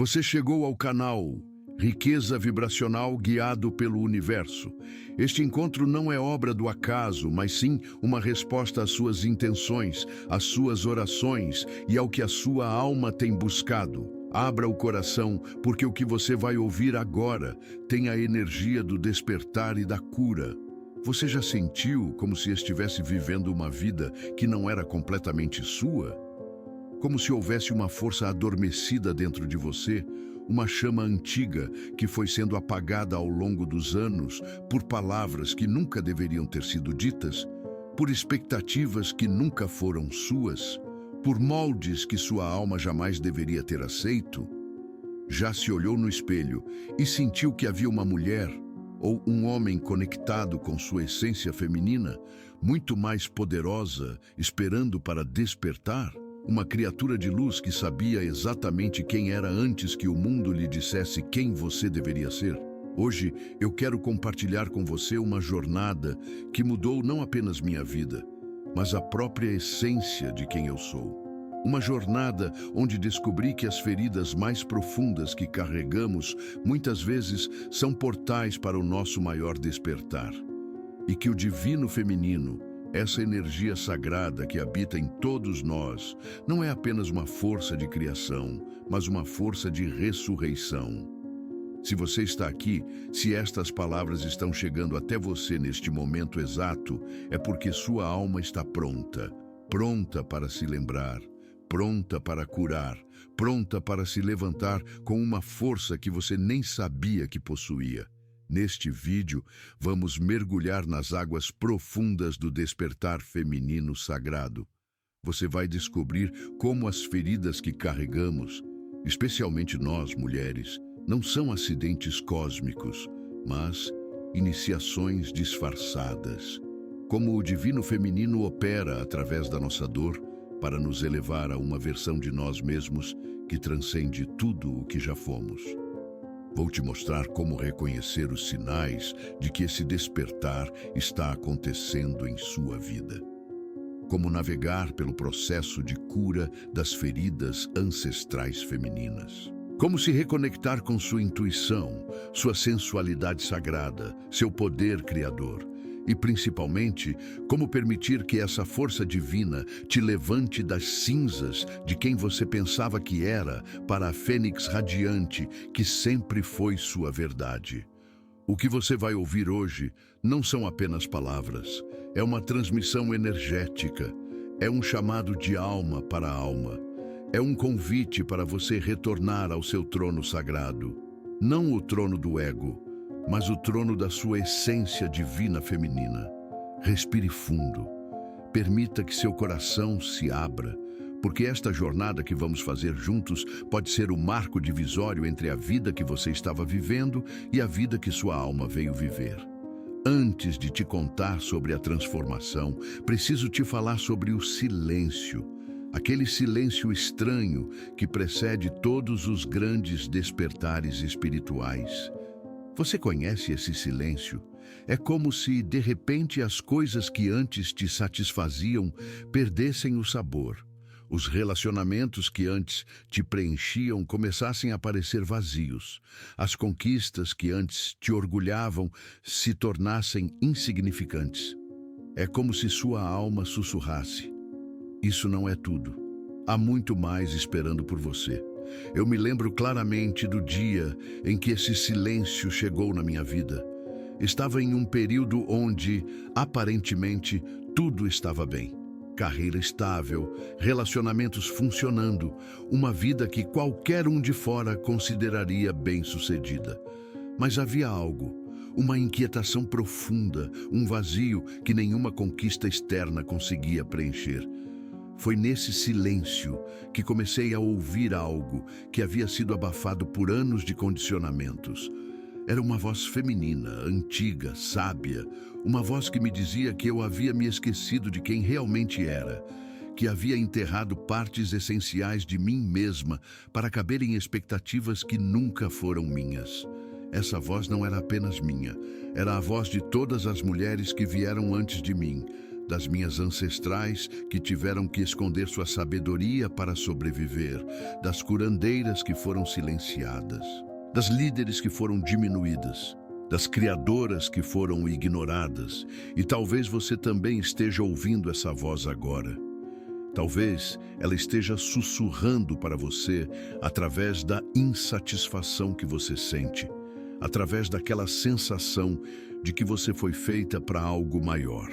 Você chegou ao canal Riqueza Vibracional Guiado pelo Universo. Este encontro não é obra do acaso, mas sim uma resposta às suas intenções, às suas orações e ao que a sua alma tem buscado. Abra o coração, porque o que você vai ouvir agora tem a energia do despertar e da cura. Você já sentiu como se estivesse vivendo uma vida que não era completamente sua? Como se houvesse uma força adormecida dentro de você, uma chama antiga que foi sendo apagada ao longo dos anos por palavras que nunca deveriam ter sido ditas, por expectativas que nunca foram suas, por moldes que sua alma jamais deveria ter aceito? Já se olhou no espelho e sentiu que havia uma mulher ou um homem conectado com sua essência feminina, muito mais poderosa, esperando para despertar? Uma criatura de luz que sabia exatamente quem era antes que o mundo lhe dissesse quem você deveria ser? Hoje eu quero compartilhar com você uma jornada que mudou não apenas minha vida, mas a própria essência de quem eu sou. Uma jornada onde descobri que as feridas mais profundas que carregamos muitas vezes são portais para o nosso maior despertar. E que o divino feminino, essa energia sagrada que habita em todos nós, não é apenas uma força de criação, mas uma força de ressurreição. Se você está aqui, se estas palavras estão chegando até você neste momento exato, é porque sua alma está pronta, pronta para se lembrar, pronta para curar, pronta para se levantar com uma força que você nem sabia que possuía. Neste vídeo, vamos mergulhar nas águas profundas do despertar feminino sagrado. Você vai descobrir como as feridas que carregamos, especialmente nós, mulheres, não são acidentes cósmicos, mas iniciações disfarçadas. Como o divino feminino opera através da nossa dor para nos elevar a uma versão de nós mesmos que transcende tudo o que já fomos. Vou te mostrar como reconhecer os sinais de que esse despertar está acontecendo em sua vida. Como navegar pelo processo de cura das feridas ancestrais femininas. Como se reconectar com sua intuição, sua sensualidade sagrada, seu poder criador. E, principalmente, como permitir que essa força divina te levante das cinzas de quem você pensava que era para a fênix radiante que sempre foi sua verdade. O que você vai ouvir hoje não são apenas palavras, é uma transmissão energética, é um chamado de alma para alma, é um convite para você retornar ao seu trono sagrado, não o trono do ego, mas o trono da sua essência divina feminina. Respire fundo. Permita que seu coração se abra, porque esta jornada que vamos fazer juntos pode ser o marco divisório entre a vida que você estava vivendo e a vida que sua alma veio viver. Antes de te contar sobre a transformação, preciso te falar sobre o silêncio. Aquele silêncio estranho que precede todos os grandes despertares espirituais. Você conhece esse silêncio? É como se, de repente, as coisas que antes te satisfaziam perdessem o sabor. Os relacionamentos que antes te preenchiam começassem a parecer vazios. As conquistas que antes te orgulhavam se tornassem insignificantes. É como se sua alma sussurrasse: isso não é tudo. Há muito mais esperando por você. Eu me lembro claramente do dia em que esse silêncio chegou na minha vida. Estava em um período onde, aparentemente, tudo estava bem. Carreira estável, relacionamentos funcionando, uma vida que qualquer um de fora consideraria bem-sucedida. Mas havia algo, uma inquietação profunda, um vazio que nenhuma conquista externa conseguia preencher. Foi nesse silêncio que comecei a ouvir algo que havia sido abafado por anos de condicionamentos. Era uma voz feminina, antiga, sábia, uma voz que me dizia que eu havia me esquecido de quem realmente era, que havia enterrado partes essenciais de mim mesma para caber em expectativas que nunca foram minhas. Essa voz não era apenas minha, era a voz de todas as mulheres que vieram antes de mim, das minhas ancestrais que tiveram que esconder sua sabedoria para sobreviver, das curandeiras que foram silenciadas, das líderes que foram diminuídas, das criadoras que foram ignoradas. E talvez você também esteja ouvindo essa voz agora. Talvez ela esteja sussurrando para você através da insatisfação que você sente, através daquela sensação de que você foi feita para algo maior,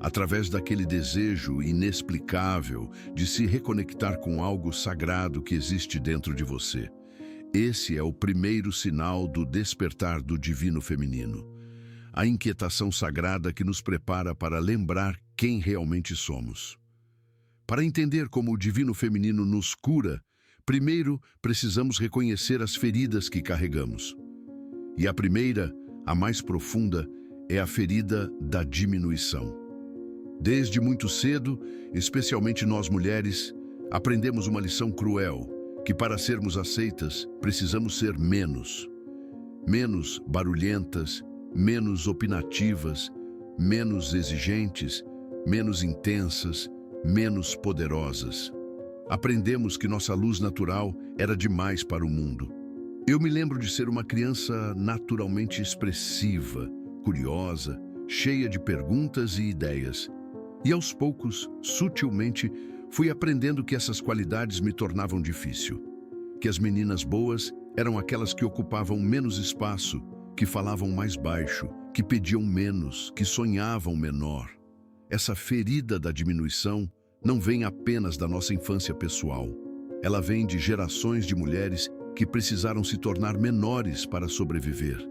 através daquele desejo inexplicável de se reconectar com algo sagrado que existe dentro de você. Esse é o primeiro sinal do despertar do divino feminino, a inquietação sagrada que nos prepara para lembrar quem realmente somos. Para entender como o divino feminino nos cura, primeiro precisamos reconhecer as feridas que carregamos. E a primeira, a mais profunda, é a ferida da diminuição. Desde muito cedo, especialmente nós mulheres, aprendemos uma lição cruel, que para sermos aceitas, precisamos ser menos. Menos barulhentas, menos opinativas, menos exigentes, menos intensas, menos poderosas. Aprendemos que nossa luz natural era demais para o mundo. Eu me lembro de ser uma criança naturalmente expressiva, curiosa, cheia de perguntas e ideias. E aos poucos, sutilmente, fui aprendendo que essas qualidades me tornavam difícil. Que as meninas boas eram aquelas que ocupavam menos espaço, que falavam mais baixo, que pediam menos, que sonhavam menor. Essa ferida da diminuição não vem apenas da nossa infância pessoal. Ela vem de gerações de mulheres que precisaram se tornar menores para sobreviver.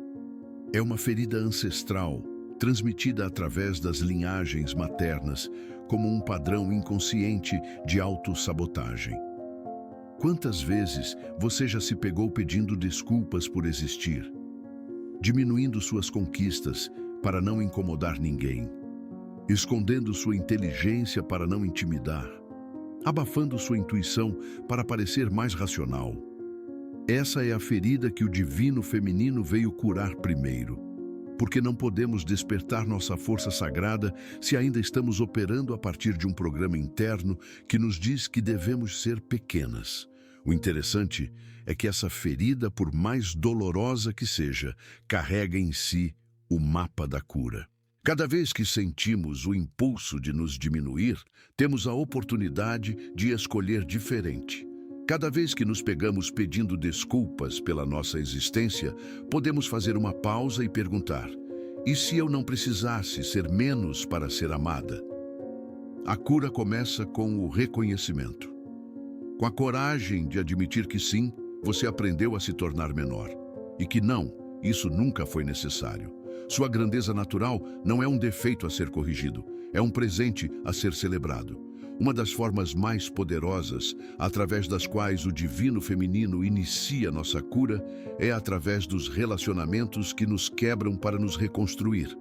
É uma ferida ancestral, transmitida através das linhagens maternas, como um padrão inconsciente de autossabotagem. Quantas vezes você já se pegou pedindo desculpas por existir, diminuindo suas conquistas para não incomodar ninguém, escondendo sua inteligência para não intimidar, abafando sua intuição para parecer mais racional? Essa é a ferida que o divino feminino veio curar primeiro, porque não podemos despertar nossa força sagrada se ainda estamos operando a partir de um programa interno que nos diz que devemos ser pequenas. O interessante é que essa ferida, por mais dolorosa que seja, carrega em si o mapa da cura. Cada vez que sentimos o impulso de nos diminuir, temos a oportunidade de escolher diferente. Cada vez que nos pegamos pedindo desculpas pela nossa existência, podemos fazer uma pausa e perguntar: e se eu não precisasse ser menos para ser amada? A cura começa com o reconhecimento. Com a coragem de admitir que sim, você aprendeu a se tornar menor. E que não, isso nunca foi necessário. Sua grandeza natural não é um defeito a ser corrigido, é um presente a ser celebrado. Uma das formas mais poderosas, através das quais o divino feminino inicia nossa cura, é através dos relacionamentos que nos quebram para nos reconstruir.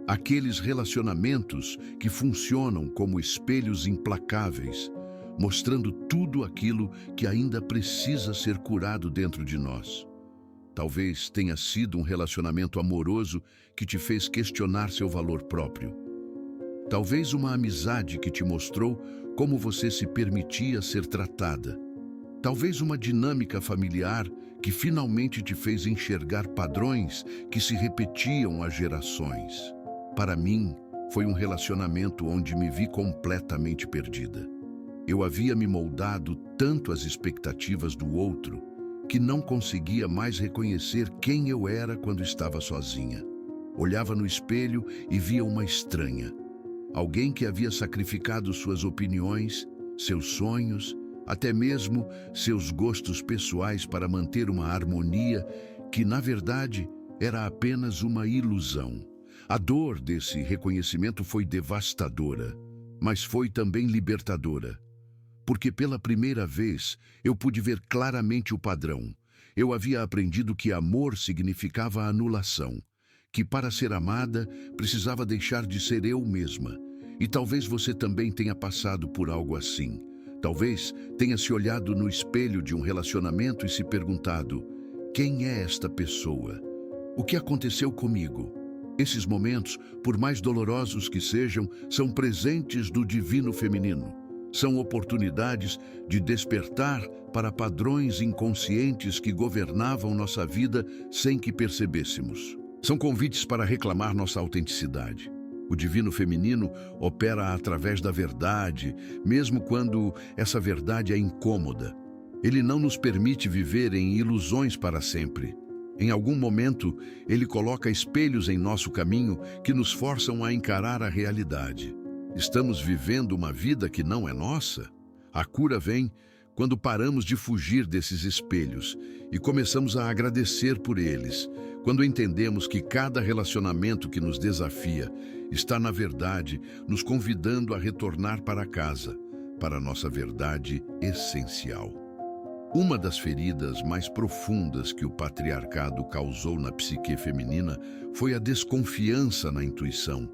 Aqueles relacionamentos que funcionam como espelhos implacáveis, mostrando tudo aquilo que ainda precisa ser curado dentro de nós. Talvez tenha sido um relacionamento amoroso que te fez questionar seu valor próprio. Talvez uma amizade que te mostrou como você se permitia ser tratada. Talvez uma dinâmica familiar que finalmente te fez enxergar padrões que se repetiam há gerações. Para mim, foi um relacionamento onde me vi completamente perdida. Eu havia me moldado tanto às expectativas do outro que não conseguia mais reconhecer quem eu era quando estava sozinha. Olhava no espelho e via uma estranha. Alguém que havia sacrificado suas opiniões, seus sonhos, até mesmo seus gostos pessoais para manter uma harmonia que, na verdade, era apenas uma ilusão. A dor desse reconhecimento foi devastadora, mas foi também libertadora. Porque pela primeira vez eu pude ver claramente o padrão. Eu havia aprendido que amor significava anulação, que para ser amada precisava deixar de ser eu mesma. E talvez você também tenha passado por algo assim. Talvez tenha se olhado no espelho de um relacionamento e se perguntado: quem é esta pessoa? O que aconteceu comigo? Esses momentos, por mais dolorosos que sejam, são presentes do divino feminino. São oportunidades de despertar para padrões inconscientes que governavam nossa vida sem que percebêssemos. São convites para reclamar nossa autenticidade. O divino feminino opera através da verdade, mesmo quando essa verdade é incômoda. Ele não nos permite viver em ilusões para sempre. Em algum momento, ele coloca espelhos em nosso caminho que nos forçam a encarar a realidade. Estamos vivendo uma vida que não é nossa? A cura vem quando paramos de fugir desses espelhos e começamos a agradecer por eles, quando entendemos que cada relacionamento que nos desafia está, na verdade, nos convidando a retornar para casa, para a nossa verdade essencial. Uma das feridas mais profundas que o patriarcado causou na psique feminina foi a desconfiança na intuição.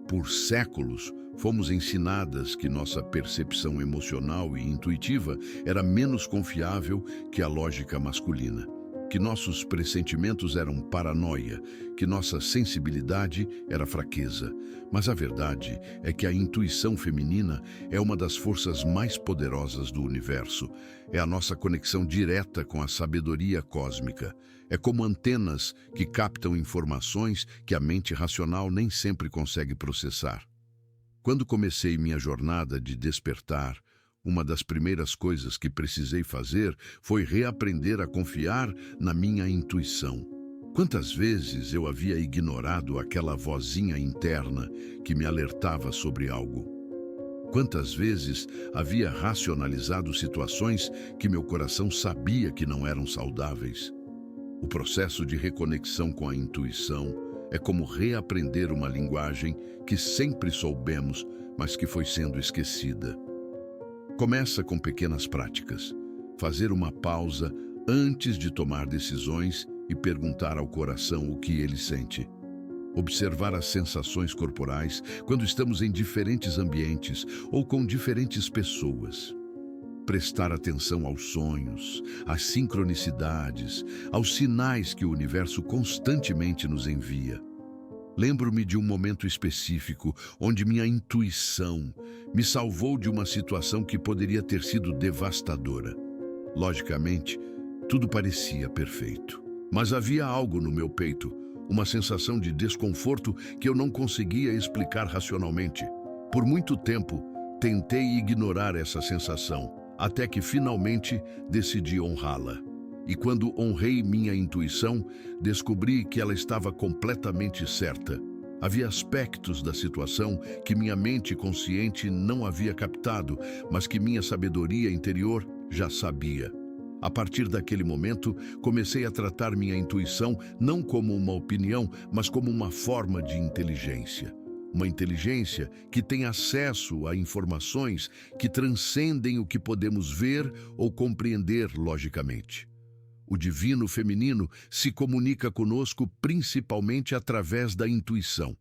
Por séculos, fomos ensinadas que nossa percepção emocional e intuitiva era menos confiável que a lógica masculina, que nossos pressentimentos eram paranoia, que nossa sensibilidade era fraqueza. Mas a verdade é que a intuição feminina é uma das forças mais poderosas do universo. É a nossa conexão direta com a sabedoria cósmica. É como antenas que captam informações que a mente racional nem sempre consegue processar. Quando comecei minha jornada de despertar, uma das primeiras coisas que precisei fazer foi reaprender a confiar na minha intuição. Quantas vezes eu havia ignorado aquela vozinha interna que me alertava sobre algo? Quantas vezes havia racionalizado situações que meu coração sabia que não eram saudáveis? O processo de reconexão com a intuição é como reaprender uma linguagem que sempre soubemos, mas que foi sendo esquecida. Começa com pequenas práticas. Fazer uma pausa antes de tomar decisões e perguntar ao coração o que ele sente. Observar as sensações corporais quando estamos em diferentes ambientes ou com diferentes pessoas. Prestar atenção aos sonhos, às sincronicidades, aos sinais que o universo constantemente nos envia. Lembro-me de um momento específico onde minha intuição me salvou de uma situação que poderia ter sido devastadora. Logicamente, tudo parecia perfeito, mas havia algo no meu peito, uma sensação de desconforto que eu não conseguia explicar racionalmente. Por muito tempo, tentei ignorar essa sensação, até que finalmente decidi honrá-la. E quando honrei minha intuição, descobri que ela estava completamente certa. Havia aspectos da situação que minha mente consciente não havia captado, mas que minha sabedoria interior já sabia. A partir daquele momento, comecei a tratar minha intuição não como uma opinião, mas como uma forma de inteligência. Uma inteligência que tem acesso a informações que transcendem o que podemos ver ou compreender logicamente. O divino feminino se comunica conosco principalmente através da intuição.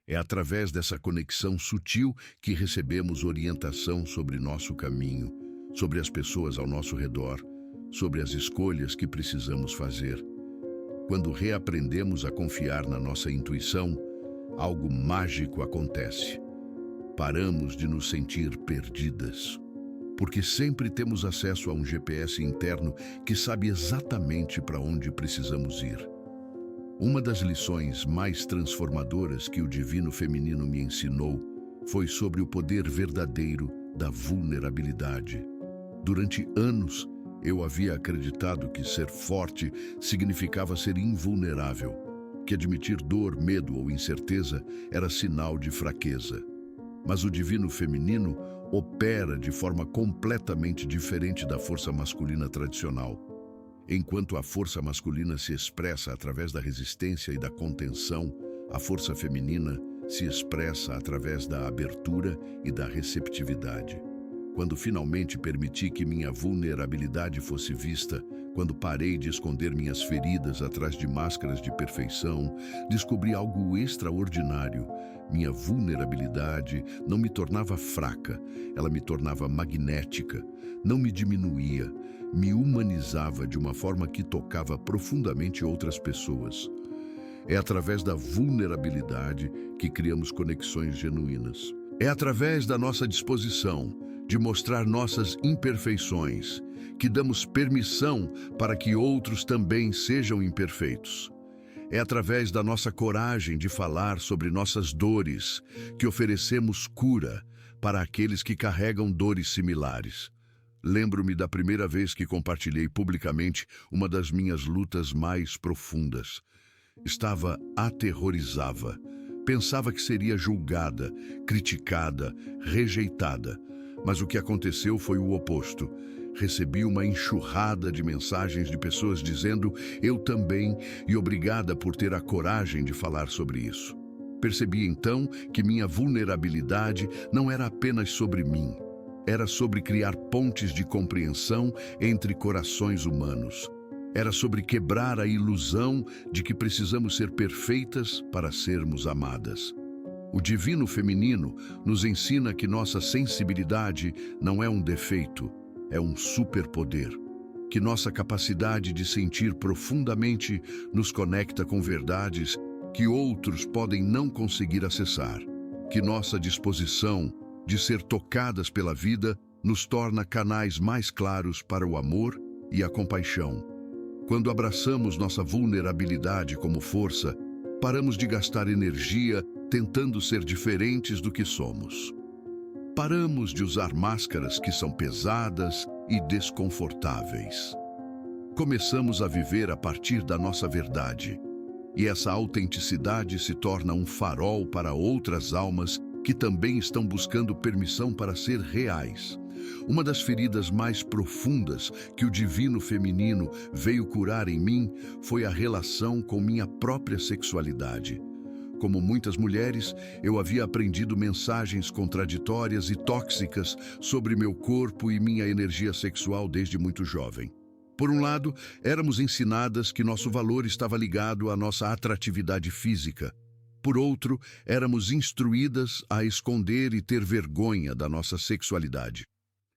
É através dessa conexão sutil que recebemos orientação sobre nosso caminho, sobre as pessoas ao nosso redor, sobre as escolhas que precisamos fazer. Quando reaprendemos a confiar na nossa intuição, algo mágico acontece. Paramos de nos sentir perdidas, porque sempre temos acesso a um GPS interno que sabe exatamente para onde precisamos ir. Uma das lições mais transformadoras que o divino feminino me ensinou foi sobre o poder verdadeiro da vulnerabilidade. Durante anos, eu havia acreditado que ser forte significava ser invulnerável, que admitir dor, medo ou incerteza era sinal de fraqueza. Mas o divino feminino opera de forma completamente diferente da força masculina tradicional. Enquanto a força masculina se expressa através da resistência e da contenção, a força feminina se expressa através da abertura e da receptividade. Quando finalmente permiti que minha vulnerabilidade fosse vista, quando parei de esconder minhas feridas atrás de máscaras de perfeição, descobri algo extraordinário. Minha vulnerabilidade não me tornava fraca, ela me tornava magnética, não me diminuía, me humanizava de uma forma que tocava profundamente outras pessoas. É através da vulnerabilidade que criamos conexões genuínas. É através da nossa disposição de mostrar nossas imperfeições que damos permissão para que outros também sejam imperfeitos. É através da nossa coragem de falar sobre nossas dores que oferecemos cura para aqueles que carregam dores similares. Lembro-me da primeira vez que compartilhei publicamente uma das minhas lutas mais profundas. Estava aterrorizada. Pensava que seria julgada, criticada, rejeitada. Mas o que aconteceu foi o oposto. Recebi uma enxurrada de mensagens de pessoas dizendo eu também e obrigada por ter a coragem de falar sobre isso. Percebi então que minha vulnerabilidade não era apenas sobre mim. Era sobre criar pontes de compreensão entre corações humanos. Era sobre quebrar a ilusão de que precisamos ser perfeitas para sermos amadas. O divino feminino nos ensina que nossa sensibilidade não é um defeito, é um superpoder. Que nossa capacidade de sentir profundamente nos conecta com verdades que outros podem não conseguir acessar. Que nossa disposição de ser tocadas pela vida nos torna canais mais claros para o amor e a compaixão. Quando abraçamos nossa vulnerabilidade como força, paramos de gastar energia tentando ser diferentes do que somos. Paramos de usar máscaras que são pesadas e desconfortáveis. Começamos a viver a partir da nossa verdade, e essa autenticidade se torna um farol para outras almas que também estão buscando permissão para ser reais. Uma das feridas mais profundas que o divino feminino veio curar em mim foi a relação com minha própria sexualidade. Como muitas mulheres, eu havia aprendido mensagens contraditórias e tóxicas sobre meu corpo e minha energia sexual desde muito jovem. Por um lado, éramos ensinadas que nosso valor estava ligado à nossa atratividade física. Por outro, éramos instruídas a esconder e ter vergonha da nossa sexualidade.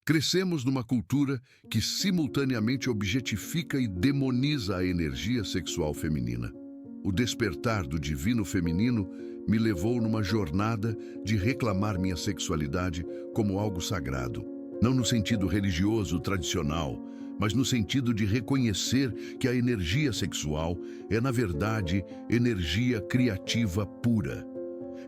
Crescemos numa cultura que simultaneamente objetifica e demoniza a energia sexual feminina. O despertar do divino feminino me levou numa jornada de reclamar minha sexualidade como algo sagrado. Não no sentido religioso tradicional, mas no sentido de reconhecer que a energia sexual é, na verdade, energia criativa pura.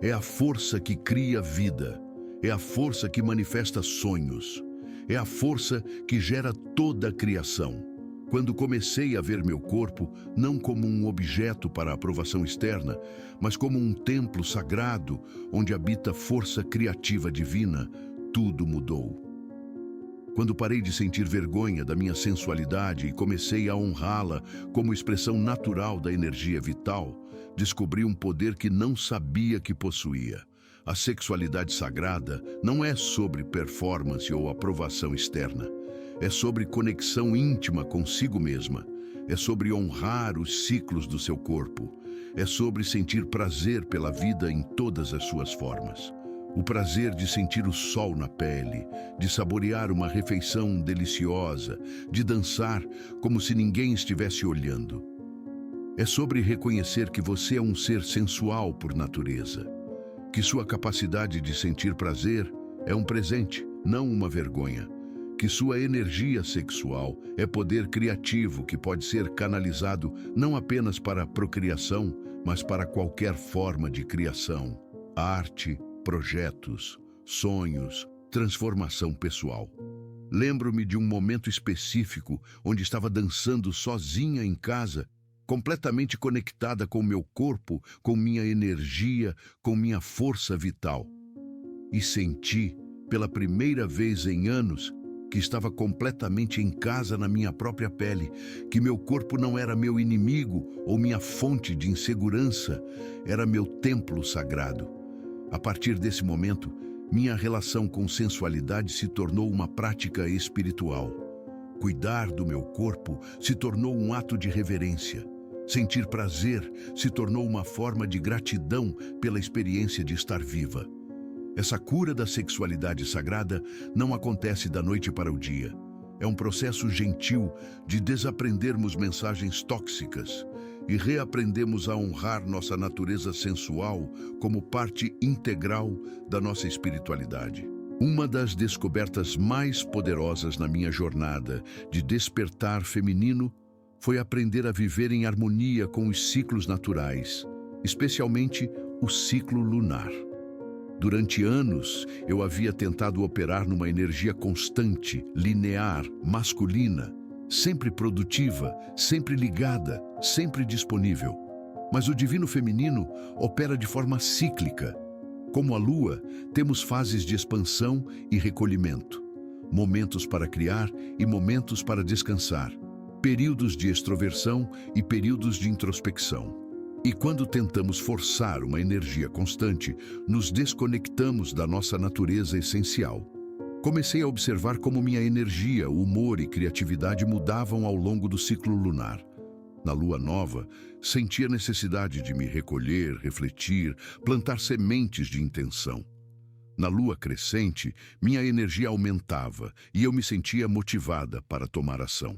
É a força que cria vida, é a força que manifesta sonhos, é a força que gera toda a criação. Quando comecei a ver meu corpo não como um objeto para aprovação externa, mas como um templo sagrado onde habita força criativa divina, tudo mudou. Quando parei de sentir vergonha da minha sensualidade e comecei a honrá-la como expressão natural da energia vital, descobri um poder que não sabia que possuía. A sexualidade sagrada não é sobre performance ou aprovação externa. É sobre conexão íntima consigo mesma. É sobre honrar os ciclos do seu corpo. É sobre sentir prazer pela vida em todas as suas formas. O prazer de sentir o sol na pele, de saborear uma refeição deliciosa, de dançar como se ninguém estivesse olhando. É sobre reconhecer que você é um ser sensual por natureza, que sua capacidade de sentir prazer é um presente, não uma vergonha, que sua energia sexual é poder criativo que pode ser canalizado não apenas para a procriação, mas para qualquer forma de criação, arte, projetos, sonhos, transformação pessoal. Lembro-me de um momento específico onde estava dançando sozinha em casa, completamente conectada com meu corpo, com minha energia, com minha força vital. E senti, pela primeira vez em anos, que estava completamente em casa na minha própria pele, que meu corpo não era meu inimigo ou minha fonte de insegurança, era meu templo sagrado. A partir desse momento, minha relação com sensualidade se tornou uma prática espiritual. Cuidar do meu corpo se tornou um ato de reverência. Sentir prazer se tornou uma forma de gratidão pela experiência de estar viva. Essa cura da sexualidade sagrada não acontece da noite para o dia. É um processo gentil de desaprendermos mensagens tóxicas, e reaprendemos a honrar nossa natureza sensual como parte integral da nossa espiritualidade. Uma das descobertas mais poderosas na minha jornada de despertar feminino foi aprender a viver em harmonia com os ciclos naturais, especialmente o ciclo lunar. Durante anos, eu havia tentado operar numa energia constante, linear, masculina, sempre produtiva, sempre ligada, sempre disponível. Mas o divino feminino opera de forma cíclica. Como a lua, temos fases de expansão e recolhimento, momentos para criar e momentos para descansar, períodos de extroversão e períodos de introspecção. E quando tentamos forçar uma energia constante, nos desconectamos da nossa natureza essencial. Comecei a observar como minha energia, humor e criatividade mudavam ao longo do ciclo lunar. Na lua nova, senti a necessidade de me recolher, refletir, plantar sementes de intenção. Na lua crescente, minha energia aumentava e eu me sentia motivada para tomar ação.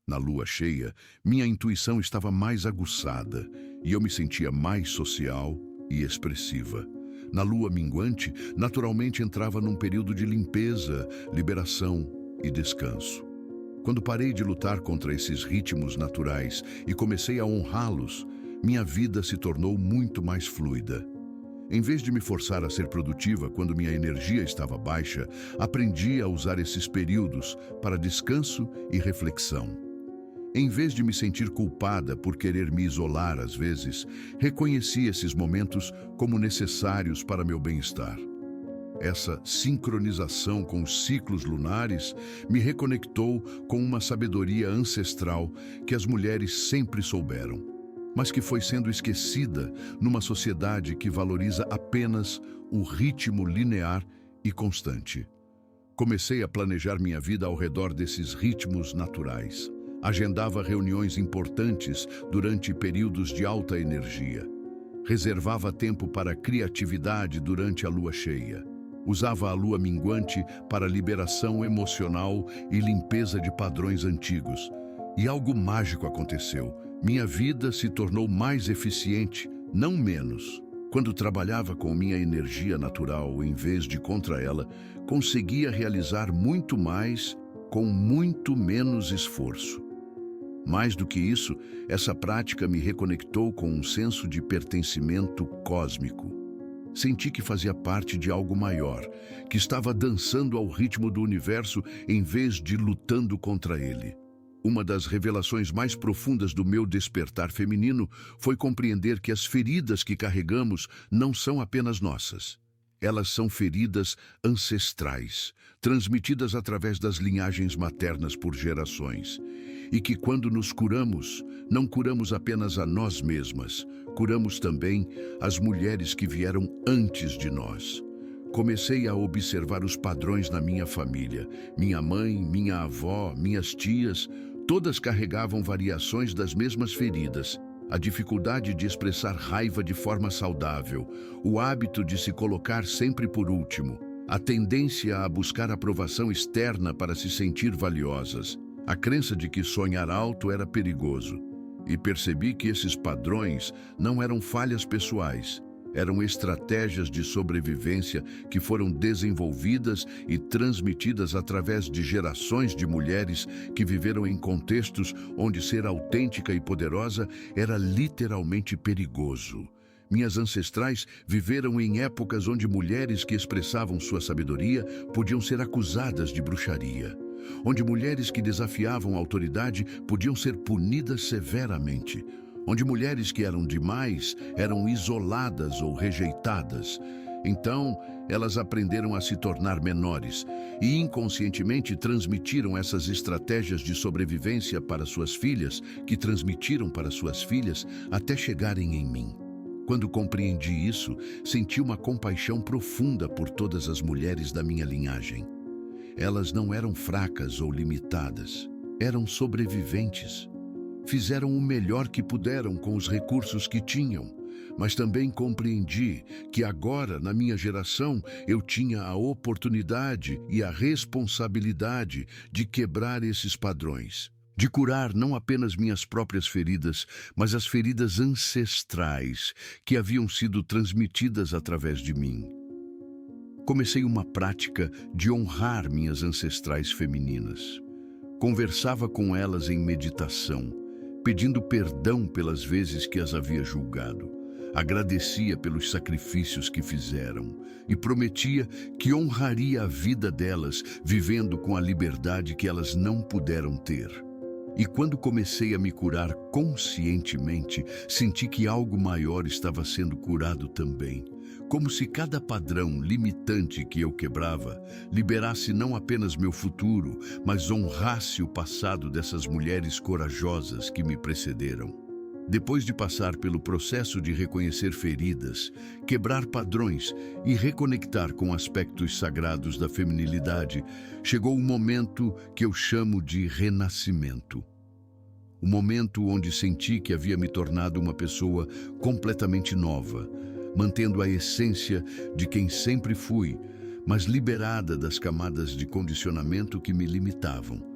Na lua cheia, minha intuição estava mais aguçada e eu me sentia mais social e expressiva. Na lua minguante, naturalmente entrava num período de limpeza, liberação e descanso. Quando parei de lutar contra esses ritmos naturais e comecei a honrá-los, minha vida se tornou muito mais fluida. Em vez de me forçar a ser produtiva quando minha energia estava baixa, aprendi a usar esses períodos para descanso e reflexão. Em vez de me sentir culpada por querer me isolar às vezes, reconheci esses momentos como necessários para meu bem-estar. Essa sincronização com os ciclos lunares me reconectou com uma sabedoria ancestral que as mulheres sempre souberam, mas que foi sendo esquecida numa sociedade que valoriza apenas o ritmo linear e constante. Comecei a planejar minha vida ao redor desses ritmos naturais. Agendava reuniões importantes durante períodos de alta energia. Reservava tempo para criatividade durante a lua cheia. Usava a lua minguante para liberação emocional e limpeza de padrões antigos. E algo mágico aconteceu. Minha vida se tornou mais eficiente, não menos. Quando trabalhava com minha energia natural em vez de contra ela, conseguia realizar muito mais com muito menos esforço. Mais do que isso, essa prática me reconectou com um senso de pertencimento cósmico. Senti que fazia parte de algo maior, que estava dançando ao ritmo do universo em vez de lutando contra ele. Uma das revelações mais profundas do meu despertar feminino foi compreender que as feridas que carregamos não são apenas nossas. Elas são feridas ancestrais, transmitidas através das linhagens maternas por gerações. E que quando nos curamos, não curamos apenas a nós mesmas, curamos também as mulheres que vieram antes de nós. Comecei a observar os padrões na minha família. Minha mãe, minha avó, minhas tias, todas carregavam variações das mesmas feridas. A dificuldade de expressar raiva de forma saudável, o hábito de se colocar sempre por último, a tendência a buscar aprovação externa para se sentir valiosas, a crença de que sonhar alto era perigoso. E percebi que esses padrões não eram falhas pessoais, eram estratégias de sobrevivência que foram desenvolvidas e transmitidas através de gerações de mulheres que viveram em contextos onde ser autêntica e poderosa era literalmente perigoso. Minhas ancestrais viveram em épocas onde mulheres que expressavam sua sabedoria podiam ser acusadas de bruxaria, onde mulheres que desafiavam a autoridade podiam ser punidas severamente, onde mulheres que eram demais eram isoladas ou rejeitadas. Então, elas aprenderam a se tornar menores e inconscientemente transmitiram essas estratégias de sobrevivência para suas filhas, que transmitiram para suas filhas até chegarem em mim. Quando compreendi isso, senti uma compaixão profunda por todas as mulheres da minha linhagem. Elas não eram fracas ou limitadas, eram sobreviventes. Fizeram o melhor que puderam com os recursos que tinham, mas também compreendi que agora, na minha geração, eu tinha a oportunidade e a responsabilidade de quebrar esses padrões. de curar não apenas minhas próprias feridas, mas as feridas ancestrais que haviam sido transmitidas através de mim. Comecei uma prática de honrar minhas ancestrais femininas. Conversava com elas em meditação, pedindo perdão pelas vezes que as havia julgado. Agradecia pelos sacrifícios que fizeram e prometia que honraria a vida delas, vivendo com a liberdade que elas não puderam ter. E quando comecei a me curar conscientemente, senti que algo maior estava sendo curado também. Como se cada padrão limitante que eu quebrava liberasse não apenas meu futuro, mas honrasse o passado dessas mulheres corajosas que me precederam. Depois de passar pelo processo de reconhecer feridas, quebrar padrões e reconectar com aspectos sagrados da feminilidade, chegou um momento que eu chamo de renascimento. O momento onde senti que havia me tornado uma pessoa completamente nova, mantendo a essência de quem sempre fui, mas liberada das camadas de condicionamento que me limitavam.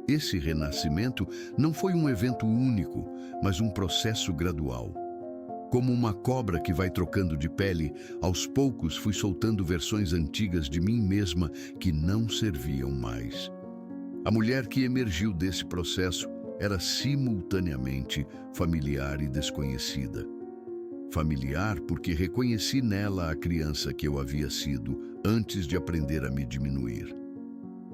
Esse renascimento não foi um evento único, mas um processo gradual. Como uma cobra que vai trocando de pele, aos poucos fui soltando versões antigas de mim mesma que não serviam mais. A mulher que emergiu desse processo era simultaneamente familiar e desconhecida. Familiar porque reconheci nela a criança que eu havia sido antes de aprender a me diminuir.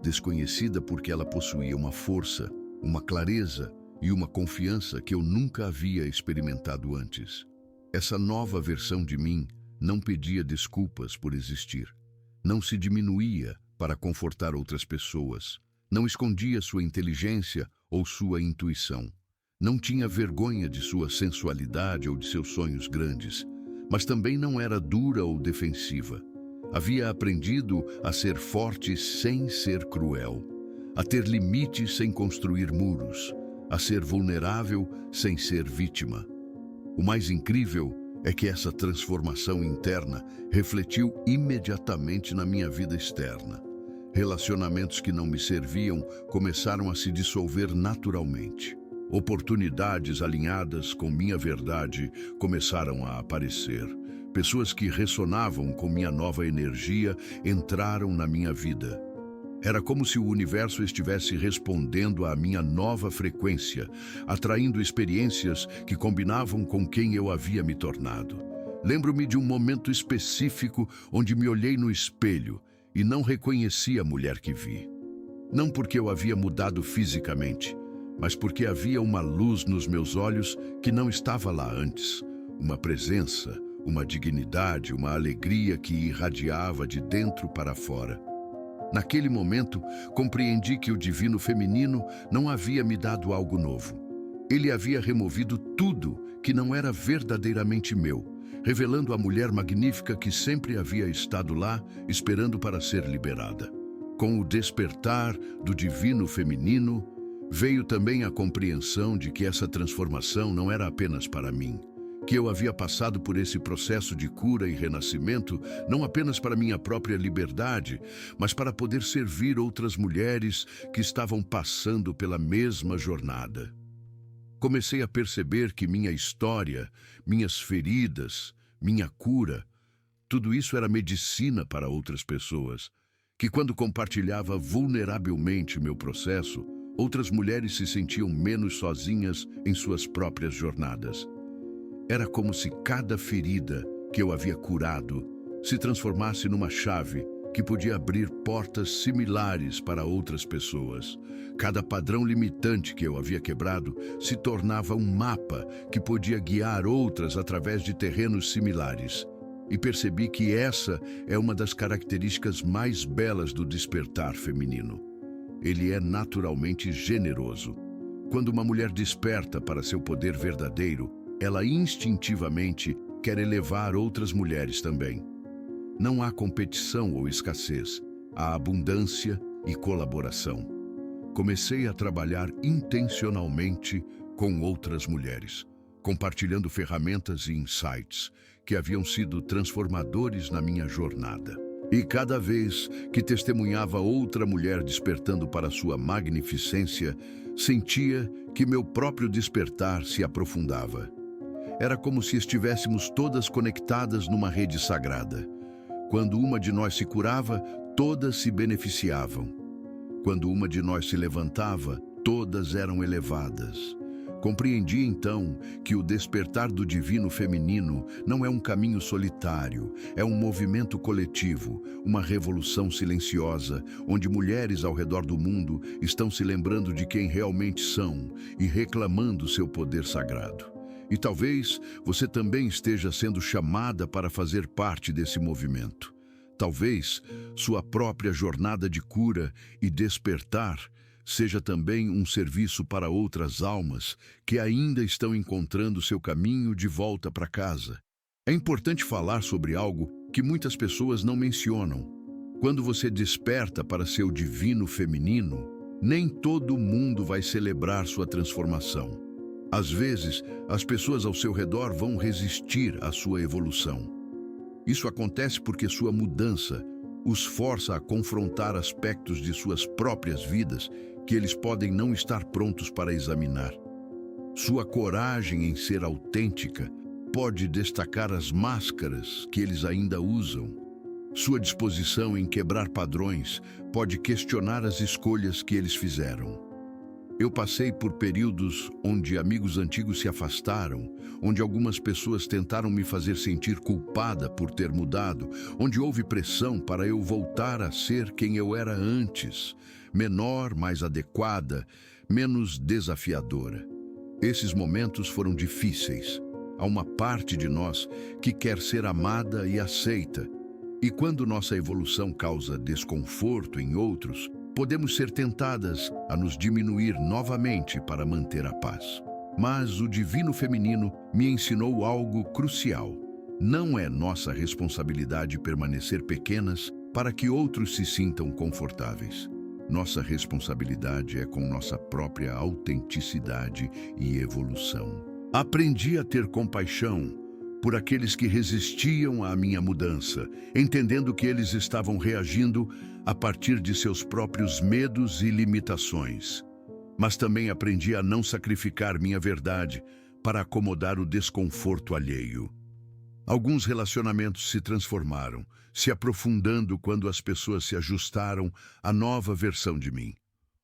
Desconhecida porque ela possuía uma força, uma clareza e uma confiança que eu nunca havia experimentado antes. Essa nova versão de mim não pedia desculpas por existir. Não se diminuía para confortar outras pessoas. Não escondia sua inteligência ou sua intuição. Não tinha vergonha de sua sensualidade ou de seus sonhos grandes, mas também não era dura ou defensiva. Havia aprendido a ser forte sem ser cruel, a ter limites sem construir muros, a ser vulnerável sem ser vítima. O mais incrível é que essa transformação interna refletiu imediatamente na minha vida externa. Relacionamentos que não me serviam começaram a se dissolver naturalmente. Oportunidades alinhadas com minha verdade começaram a aparecer. Pessoas que ressonavam com minha nova energia entraram na minha vida. Era como se o universo estivesse respondendo à minha nova frequência, atraindo experiências que combinavam com quem eu havia me tornado. Lembro-me de um momento específico onde me olhei no espelho e não reconheci a mulher que vi. Não porque eu havia mudado fisicamente, mas porque havia uma luz nos meus olhos que não estava lá antes. Uma presença, uma dignidade, uma alegria que irradiava de dentro para fora. Naquele momento, compreendi que o divino feminino não havia me dado algo novo. Ele havia removido tudo que não era verdadeiramente meu, revelando a mulher magnífica que sempre havia estado lá, esperando para ser liberada. Com o despertar do divino feminino, veio também a compreensão de que essa transformação não era apenas para mim, que eu havia passado por esse processo de cura e renascimento não apenas para minha própria liberdade, mas para poder servir outras mulheres que estavam passando pela mesma jornada. Comecei a perceber que minha história, minhas feridas, minha cura, tudo isso era medicina para outras pessoas, que quando compartilhava vulneravelmente meu processo, outras mulheres se sentiam menos sozinhas em suas próprias jornadas. Era como se cada ferida que eu havia curado se transformasse numa chave que podia abrir portas similares para outras pessoas. Cada padrão limitante que eu havia quebrado se tornava um mapa que podia guiar outras através de terrenos similares. E percebi que essa é uma das características mais belas do despertar feminino. Ele é naturalmente generoso. Quando uma mulher desperta para seu poder verdadeiro, ela instintivamente quer elevar outras mulheres também. Não há competição ou escassez, há abundância e colaboração. Comecei a trabalhar intencionalmente com outras mulheres, compartilhando ferramentas e insights que haviam sido transformadores na minha jornada. E cada vez que testemunhava outra mulher despertando para sua magnificência, sentia que meu próprio despertar se aprofundava. Era como se estivéssemos todas conectadas numa rede sagrada. Quando uma de nós se curava, todas se beneficiavam. Quando uma de nós se levantava, todas eram elevadas. Compreendi então que o despertar do divino feminino não é um caminho solitário, é um movimento coletivo, uma revolução silenciosa, onde mulheres ao redor do mundo estão se lembrando de quem realmente são e reclamando seu poder sagrado. E talvez você também esteja sendo chamada para fazer parte desse movimento. Talvez sua própria jornada de cura e despertar seja também um serviço para outras almas que ainda estão encontrando seu caminho de volta para casa. É importante falar sobre algo que muitas pessoas não mencionam. Quando você desperta para seu divino feminino, nem todo mundo vai celebrar sua transformação. Às vezes, as pessoas ao seu redor vão resistir à sua evolução. Isso acontece porque sua mudança os força a confrontar aspectos de suas próprias vidas que eles podem não estar prontos para examinar. Sua coragem em ser autêntica pode destacar as máscaras que eles ainda usam. Sua disposição em quebrar padrões pode questionar as escolhas que eles fizeram. Eu passei por períodos onde amigos antigos se afastaram, onde algumas pessoas tentaram me fazer sentir culpada por ter mudado, onde houve pressão para eu voltar a ser quem eu era antes, menor, mais adequada, menos desafiadora. Esses momentos foram difíceis. Há uma parte de nós que quer ser amada e aceita, e quando nossa evolução causa desconforto em outros, podemos ser tentadas a nos diminuir novamente para manter a paz. Mas o divino feminino me ensinou algo crucial. Não é nossa responsabilidade permanecer pequenas para que outros se sintam confortáveis. Nossa responsabilidade é com nossa própria autenticidade e evolução. Aprendi a ter compaixão por aqueles que resistiam à minha mudança, entendendo que eles estavam reagindo a partir de seus próprios medos e limitações. Mas também aprendi a não sacrificar minha verdade para acomodar o desconforto alheio. Alguns relacionamentos se transformaram, se aprofundando quando as pessoas se ajustaram à nova versão de mim.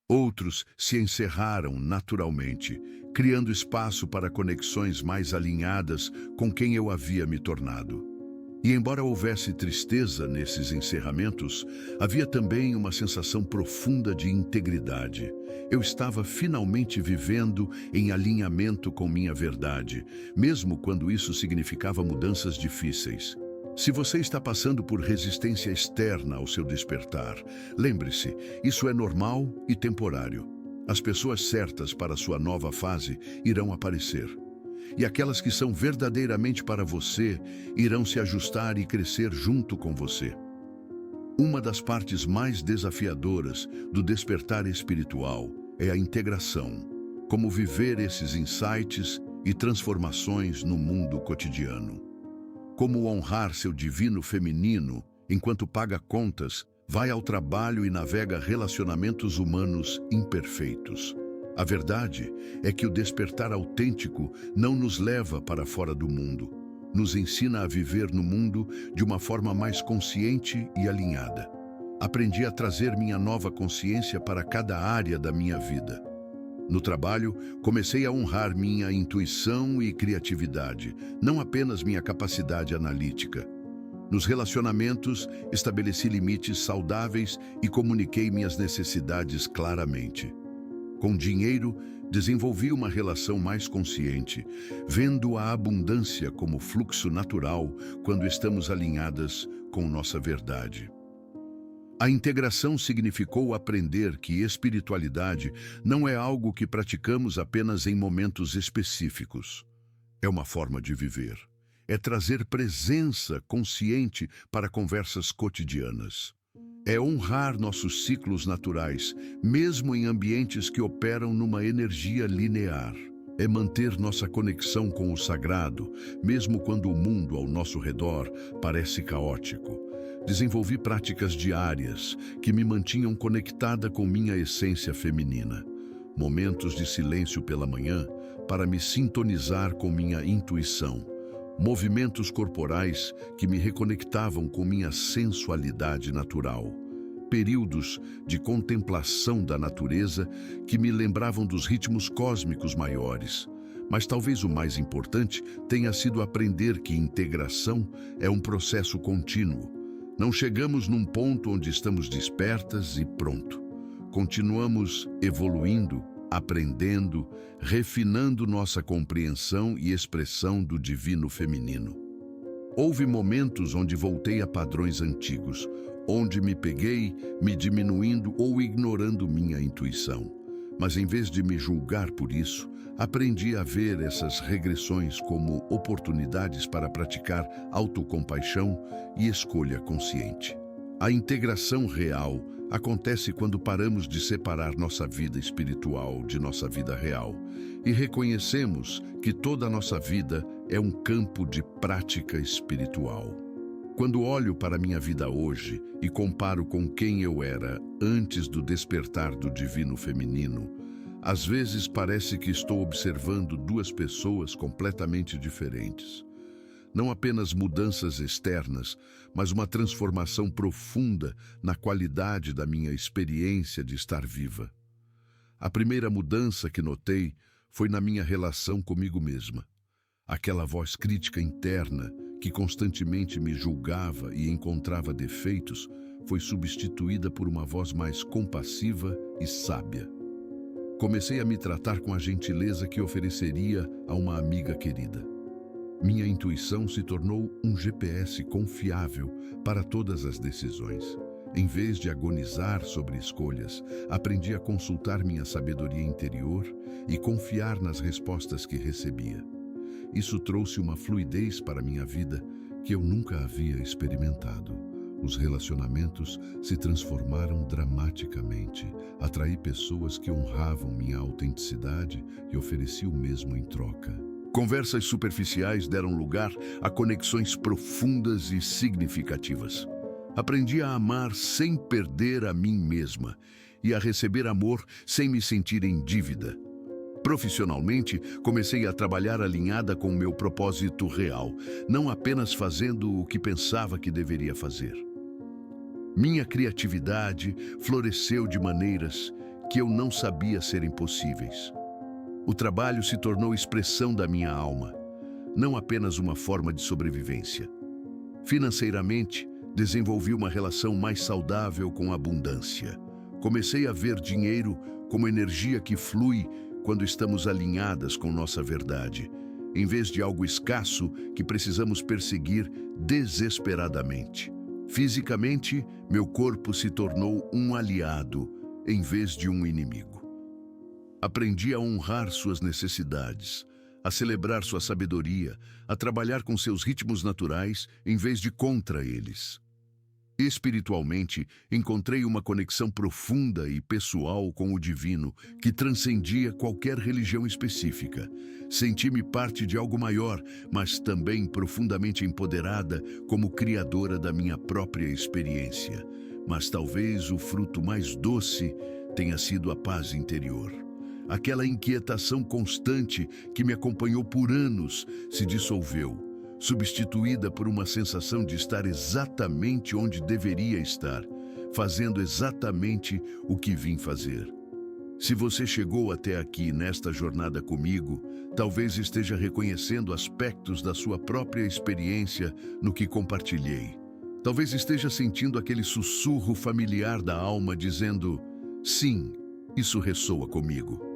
Outros se encerraram naturalmente, criando espaço para conexões mais alinhadas com quem eu havia me tornado. E embora houvesse tristeza nesses encerramentos, havia também uma sensação profunda de integridade. Eu estava finalmente vivendo em alinhamento com minha verdade, mesmo quando isso significava mudanças difíceis. Se você está passando por resistência externa ao seu despertar, lembre-se, isso é normal e temporário. As pessoas certas para sua nova fase irão aparecer. E aquelas que são verdadeiramente para você irão se ajustar e crescer junto com você. Uma das partes mais desafiadoras do despertar espiritual é a integração, como viver esses insights e transformações no mundo cotidiano. Como honrar seu divino feminino enquanto paga contas, vai ao trabalho e navega relacionamentos humanos imperfeitos. A verdade é que o despertar autêntico não nos leva para fora do mundo. Nos ensina a viver no mundo de uma forma mais consciente e alinhada. Aprendi a trazer minha nova consciência para cada área da minha vida. No trabalho, comecei a honrar minha intuição e criatividade, não apenas minha capacidade analítica. Nos relacionamentos, estabeleci limites saudáveis e comuniquei minhas necessidades claramente. Com dinheiro, desenvolvi uma relação mais consciente, vendo a abundância como fluxo natural quando estamos alinhadas com nossa verdade. A integração significou aprender que espiritualidade não é algo que praticamos apenas em momentos específicos. É uma forma de viver. É trazer presença consciente para conversas cotidianas. É honrar nossos ciclos naturais, mesmo em ambientes que operam numa energia linear. É manter nossa conexão com o sagrado, mesmo quando o mundo ao nosso redor parece caótico. desenvolvi práticas diárias que me mantinham conectada com minha essência feminina. Momentos de silêncio pela manhã para me sintonizar com minha intuição. Movimentos corporais que me reconectavam com minha sensualidade natural. Períodos de contemplação da natureza que me lembravam dos ritmos cósmicos maiores. Mas talvez o mais importante tenha sido aprender que integração é um processo contínuo. Não chegamos num ponto onde estamos despertas e pronto. Continuamos evoluindo, aprendendo, refinando nossa compreensão e expressão do divino feminino. Houve momentos onde voltei a padrões antigos, onde me peguei me diminuindo ou ignorando minha intuição. Mas em vez de me julgar por isso, aprendi a ver essas regressões como oportunidades para praticar autocompaixão e escolha consciente. A integração real acontece quando paramos de separar nossa vida espiritual de nossa vida real e reconhecemos que toda a nossa vida é um campo de prática espiritual. Quando olho para minha vida hoje e comparo com quem eu era antes do despertar do divino feminino, às vezes parece que estou observando duas pessoas completamente diferentes. Não apenas mudanças externas, mas uma transformação profunda na qualidade da minha experiência de estar viva. A primeira mudança que notei foi na minha relação comigo mesma. Aquela voz crítica interna que constantemente me julgava e encontrava defeitos foi substituída por uma voz mais compassiva e sábia. Comecei a me tratar com a gentileza que ofereceria a uma amiga querida. Minha intuição se tornou um GPS confiável para todas as decisões. Em vez de agonizar sobre escolhas, aprendi a consultar minha sabedoria interior e confiar nas respostas que recebia. Isso trouxe uma fluidez para minha vida que eu nunca havia experimentado. Os relacionamentos se transformaram dramaticamente. Atraí pessoas que honravam minha autenticidade e ofereci o mesmo em troca. Conversas superficiais deram lugar a conexões profundas e significativas. Aprendi a amar sem perder a mim mesma e a receber amor sem me sentir em dívida. Profissionalmente, comecei a trabalhar alinhada com o meu propósito real, não apenas fazendo o que pensava que deveria fazer. Minha criatividade floresceu de maneiras que eu não sabia serem possíveis. O trabalho se tornou expressão da minha alma, não apenas uma forma de sobrevivência. Financeiramente, desenvolvi uma relação mais saudável com a abundância. Comecei a ver dinheiro como energia que flui quando estamos alinhadas com nossa verdade, em vez de algo escasso que precisamos perseguir desesperadamente. Fisicamente, meu corpo se tornou um aliado em vez de um inimigo. Aprendi a honrar suas necessidades, a celebrar sua sabedoria, a trabalhar com seus ritmos naturais em vez de contra eles. Espiritualmente, encontrei uma conexão profunda e pessoal com o divino que transcendia qualquer religião específica. Senti-me parte de algo maior, mas também profundamente empoderada como criadora da minha própria experiência. Mas talvez o fruto mais doce tenha sido a paz interior. Aquela inquietação constante que me acompanhou por anos se dissolveu, substituída por uma sensação de estar exatamente onde deveria estar, fazendo exatamente o que vim fazer. Se você chegou até aqui nesta jornada comigo, talvez esteja reconhecendo aspectos da sua própria experiência no que compartilhei. Talvez esteja sentindo aquele sussurro familiar da alma dizendo: sim, isso ressoa comigo.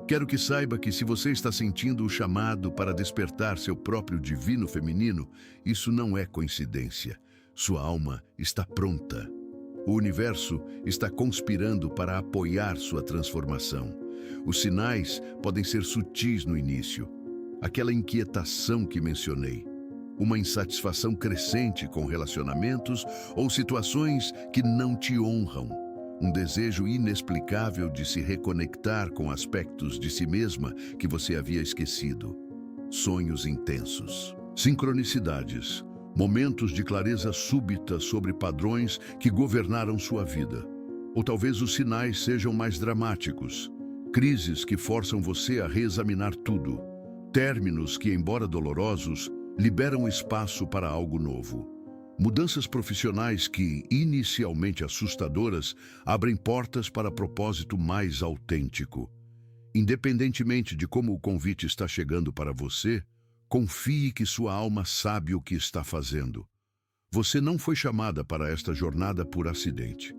Quero que saiba que se você está sentindo o chamado para despertar seu próprio divino feminino, isso não é coincidência. Sua alma está pronta. O universo está conspirando para apoiar sua transformação. Os sinais podem ser sutis no início. Aquela inquietação que mencionei. Uma insatisfação crescente com relacionamentos ou situações que não te honram. Um desejo inexplicável de se reconectar com aspectos de si mesma que você havia esquecido. Sonhos intensos. Sincronicidades. Momentos de clareza súbita sobre padrões que governaram sua vida. Ou talvez os sinais sejam mais dramáticos. Crises que forçam você a reexaminar tudo. Términos que, embora dolorosos, liberam espaço para algo novo. Mudanças profissionais que, inicialmente assustadoras, abrem portas para propósito mais autêntico. Independentemente de como o convite está chegando para você, confie que sua alma sabe o que está fazendo. Você não foi chamada para esta jornada por acidente.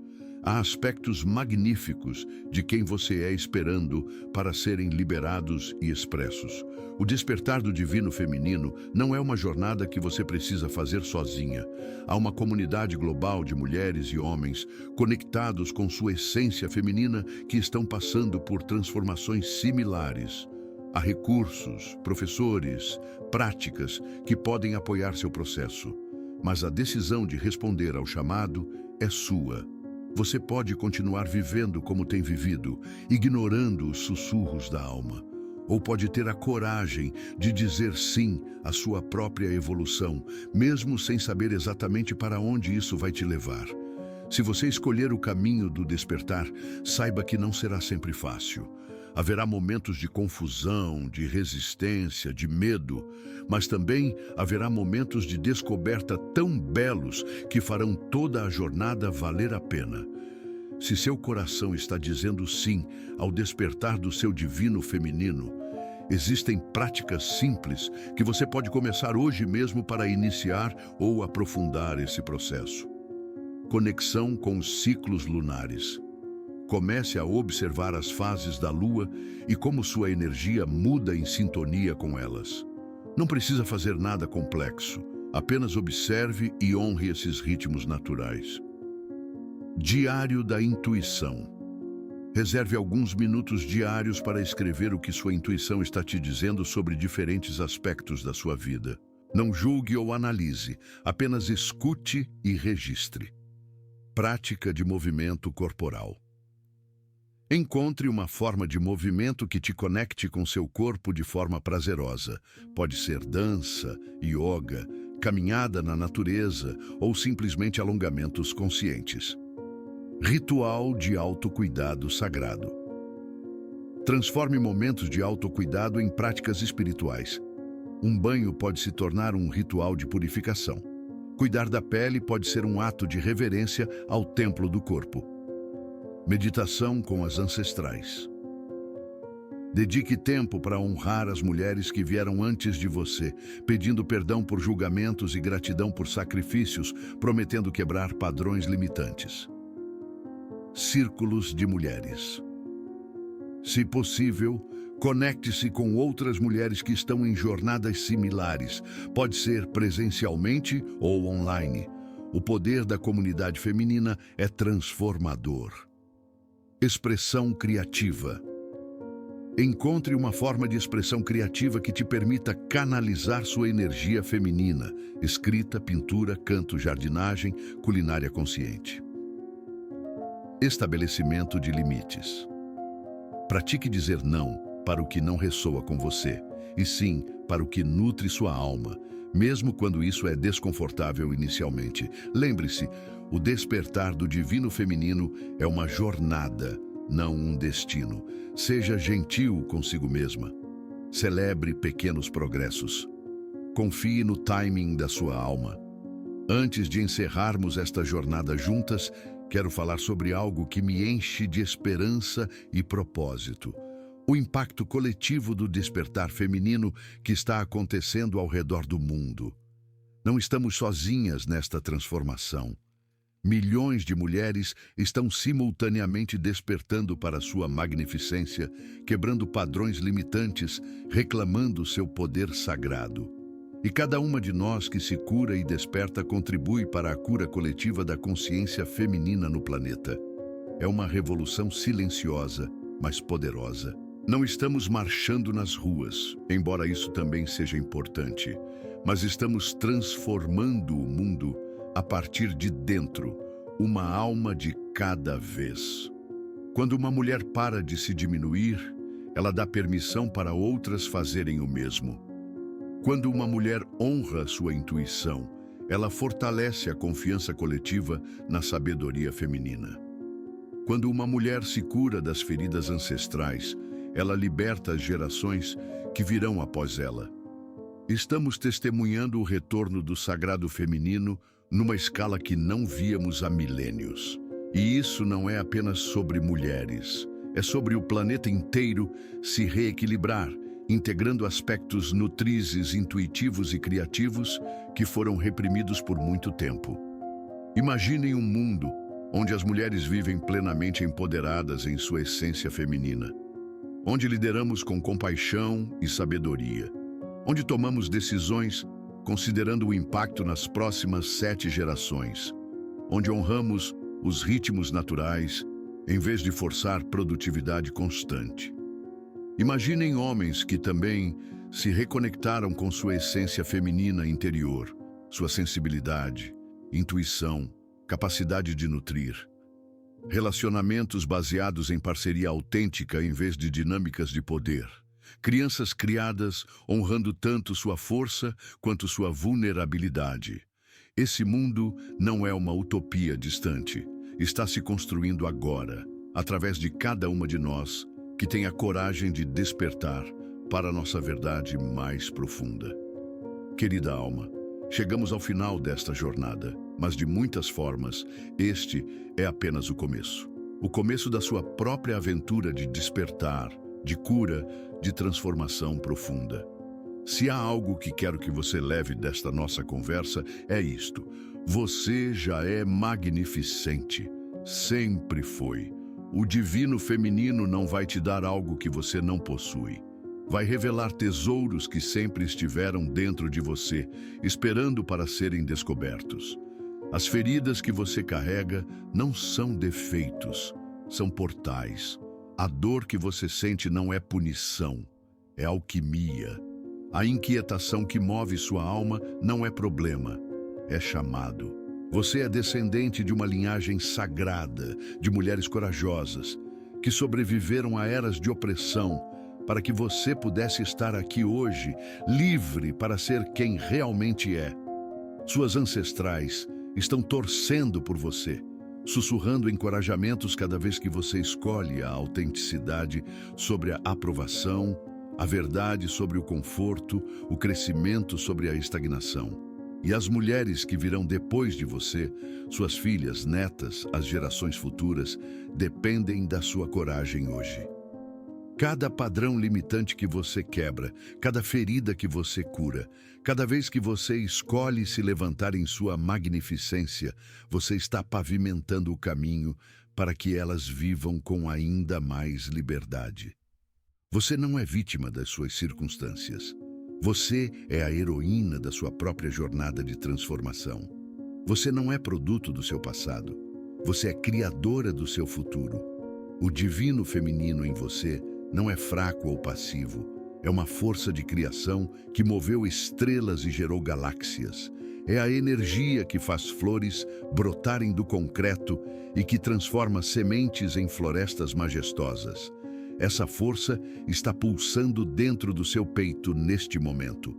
Há aspectos magníficos de quem você é esperando para serem liberados e expressos. O despertar do divino feminino não é uma jornada que você precisa fazer sozinha. Há uma comunidade global de mulheres e homens conectados com sua essência feminina que estão passando por transformações similares. Há recursos, professores, práticas que podem apoiar seu processo. Mas a decisão de responder ao chamado é sua. Você pode continuar vivendo como tem vivido, ignorando os sussurros da alma. Ou pode ter a coragem de dizer sim à sua própria evolução, mesmo sem saber exatamente para onde isso vai te levar. Se você escolher o caminho do despertar, saiba que não será sempre fácil. Haverá momentos de confusão, de resistência, de medo, mas também haverá momentos de descoberta tão belos que farão toda a jornada valer a pena. Se seu coração está dizendo sim ao despertar do seu divino feminino, existem práticas simples que você pode começar hoje mesmo para iniciar ou aprofundar esse processo. Conexão com os ciclos lunares. Comece a observar as fases da Lua e como sua energia muda em sintonia com elas. Não precisa fazer nada complexo, apenas observe e honre esses ritmos naturais. Diário da intuição. Reserve alguns minutos diários para escrever o que sua intuição está te dizendo sobre diferentes aspectos da sua vida. Não julgue ou analise, apenas escute e registre. Prática de movimento corporal. Encontre uma forma de movimento que te conecte com seu corpo de forma prazerosa. Pode ser dança, yoga, caminhada na natureza ou simplesmente alongamentos conscientes. Ritual de autocuidado sagrado. Transforme momentos de autocuidado em práticas espirituais. Um banho pode se tornar um ritual de purificação. Cuidar da pele pode ser um ato de reverência ao templo do corpo. Meditação com as ancestrais. Dedique tempo para honrar as mulheres que vieram antes de você, pedindo perdão por julgamentos e gratidão por sacrifícios, prometendo quebrar padrões limitantes. Círculos de mulheres. Se possível, conecte-se com outras mulheres que estão em jornadas similares. Pode ser presencialmente ou online. O poder da comunidade feminina é transformador. Expressão criativa. Encontre uma forma de expressão criativa que te permita canalizar sua energia feminina. Escrita, pintura, canto, jardinagem, culinária consciente. Estabelecimento de limites. Pratique dizer não para o que não ressoa com você, e sim para o que nutre sua alma, mesmo quando isso é desconfortável inicialmente. Lembre-se, o despertar do divino feminino é uma jornada, não um destino. Seja gentil consigo mesma. Celebre pequenos progressos. Confie no timing da sua alma. Antes de encerrarmos esta jornada juntas, quero falar sobre algo que me enche de esperança e propósito. O impacto coletivo do despertar feminino que está acontecendo ao redor do mundo. Não estamos sozinhas nesta transformação. Milhões de mulheres estão simultaneamente despertando para sua magnificência, quebrando padrões limitantes, reclamando seu poder sagrado. E cada uma de nós que se cura e desperta contribui para a cura coletiva da consciência feminina no planeta. É uma revolução silenciosa, mas poderosa. Não estamos marchando nas ruas, embora isso também seja importante, mas estamos transformando o mundo a partir de dentro, uma alma de cada vez. Quando uma mulher para de se diminuir, ela dá permissão para outras fazerem o mesmo. Quando uma mulher honra sua intuição, Ela fortalece a confiança coletiva na sabedoria feminina. Quando uma mulher se cura das feridas ancestrais, ela liberta as gerações que virão após ela. Estamos testemunhando o retorno do sagrado feminino numa escala que não víamos há milênios. E isso não é apenas sobre mulheres, é sobre o planeta inteiro se reequilibrar, integrando aspectos nutrizes, intuitivos e criativos que foram reprimidos por muito tempo. Imaginem um mundo onde as mulheres vivem plenamente empoderadas em sua essência feminina, onde lideramos com compaixão e sabedoria, onde tomamos decisões considerando o impacto nas próximas 7 gerações, onde honramos os ritmos naturais em vez de forçar produtividade constante. Imaginem homens que também se reconectaram com sua essência feminina interior, sua sensibilidade, intuição, capacidade de nutrir. Relacionamentos baseados em parceria autêntica em vez de dinâmicas de poder. Crianças criadas honrando tanto sua força quanto sua vulnerabilidade. Esse mundo não é uma utopia distante. Está se construindo agora, através de cada uma de nós que tem a coragem de despertar para a nossa verdade mais profunda. Querida alma, chegamos ao final desta jornada, mas de muitas formas, este é apenas o começo. O começo da sua própria aventura de despertar, de cura, de transformação profunda. Se há algo que quero que você leve desta nossa conversa, é isto. Você já é magnificente. Sempre foi. O divino feminino não vai te dar algo que você não possui. Vai revelar tesouros que sempre estiveram dentro de você, esperando para serem descobertos. As feridas que você carrega não são defeitos, são portais. A dor que você sente não é punição, é alquimia. A inquietação que move sua alma não é problema, é chamado. Você é descendente de uma linhagem sagrada, de mulheres corajosas, que sobreviveram a eras de opressão, para que você pudesse estar aqui hoje, livre para ser quem realmente é. Suas ancestrais estão torcendo por você, sussurrando encorajamentos cada vez que você escolhe a autenticidade sobre a aprovação, a verdade sobre o conforto, o crescimento sobre a estagnação. E as mulheres que virão depois de você, suas filhas, netas, as gerações futuras, dependem da sua coragem hoje. Cada padrão limitante que você quebra, cada ferida que você cura, cada vez que você escolhe se levantar em sua magnificência, você está pavimentando o caminho para que elas vivam com ainda mais liberdade. Você não é vítima das suas circunstâncias. Você é a heroína da sua própria jornada de transformação. Você não é produto do seu passado. Você é criadora do seu futuro. O divino feminino em você não é fraco ou passivo. É uma força de criação que moveu estrelas e gerou galáxias. É a energia que faz flores brotarem do concreto e que transforma sementes em florestas majestosas. Essa força está pulsando dentro do seu peito neste momento.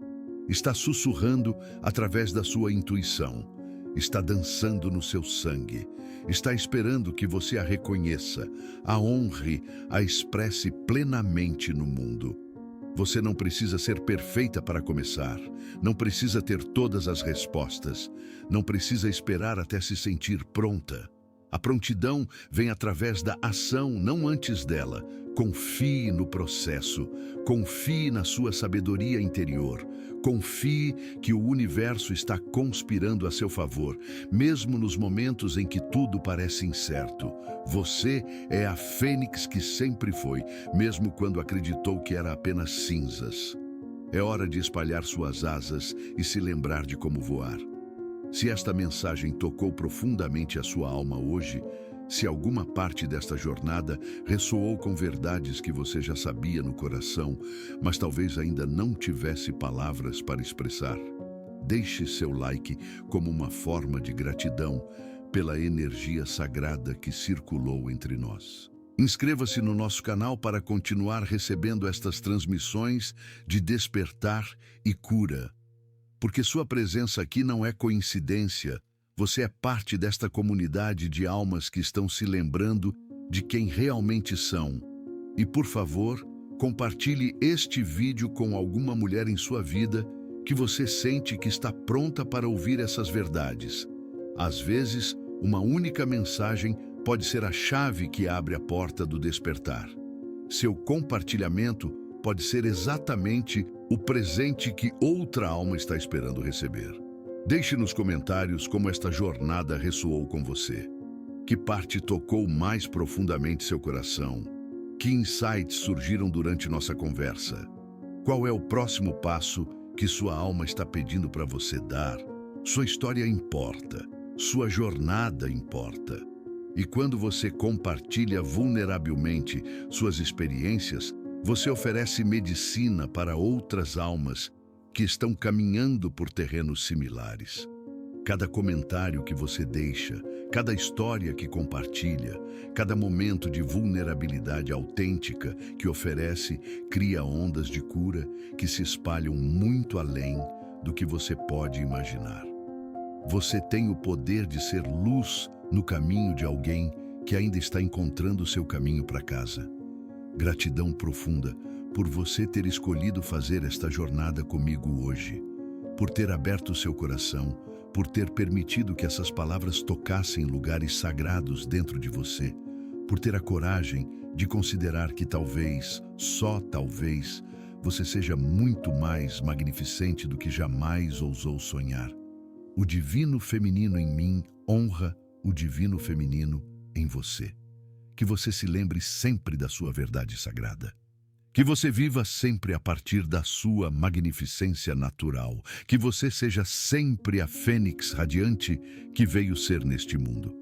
Está sussurrando através da sua intuição. Está dançando no seu sangue. Está esperando que você a reconheça, a honre, a expresse plenamente no mundo. Você não precisa ser perfeita para começar. Não precisa ter todas as respostas. Não precisa esperar até se sentir pronta. A prontidão vem através da ação, não antes dela. Confie no processo, confie na sua sabedoria interior, confie que o universo está conspirando a seu favor, mesmo nos momentos em que tudo parece incerto. Você é a fênix que sempre foi, mesmo quando acreditou que era apenas cinzas. É hora de espalhar suas asas e se lembrar de como voar. Se esta mensagem tocou profundamente a sua alma hoje, se alguma parte desta jornada ressoou com verdades que você já sabia no coração, mas talvez ainda não tivesse palavras para expressar, deixe seu like como uma forma de gratidão pela energia sagrada que circulou entre nós. Inscreva-se no nosso canal para continuar recebendo estas transmissões de despertar e cura. porque sua presença aqui não é coincidência. Você é parte desta comunidade de almas que estão se lembrando de quem realmente são. E, por favor, compartilhe este vídeo com alguma mulher em sua vida que você sente que está pronta para ouvir essas verdades. Às vezes, uma única mensagem pode ser a chave que abre a porta do despertar. Seu compartilhamento pode ser exatamente o presente que outra alma está esperando receber. Deixe nos comentários como esta jornada ressoou com você. Que parte tocou mais profundamente seu coração? Que insights surgiram durante nossa conversa? Qual é o próximo passo que sua alma está pedindo para você dar? Sua história importa, sua jornada importa. E quando você compartilha vulneravelmente suas experiências, você oferece medicina para outras almas que estão caminhando por terrenos similares. Cada comentário que você deixa, cada história que compartilha, cada momento de vulnerabilidade autêntica que oferece, cria ondas de cura que se espalham muito além do que você pode imaginar. Você tem o poder de ser luz no caminho de alguém que ainda está encontrando seu caminho para casa. Gratidão profunda por você ter escolhido fazer esta jornada comigo hoje, por ter aberto seu coração, por ter permitido que essas palavras tocassem lugares sagrados dentro de você, por ter a coragem de considerar que talvez, só talvez, você seja muito mais magnificente do que jamais ousou sonhar. O divino feminino em mim honra o divino feminino em você. Que você se lembre sempre da sua verdade sagrada. Que você viva sempre a partir da sua magnificência natural. Que você seja sempre a fênix radiante que veio ser neste mundo.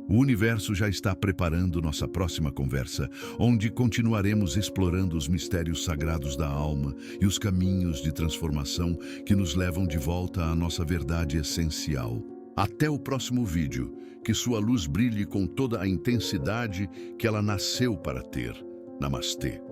O universo já está preparando nossa próxima conversa, onde continuaremos explorando os mistérios sagrados da alma e os caminhos de transformação que nos levam de volta à nossa verdade essencial. Até o próximo vídeo, que sua luz brilhe com toda a intensidade que ela nasceu para ter. Namastê.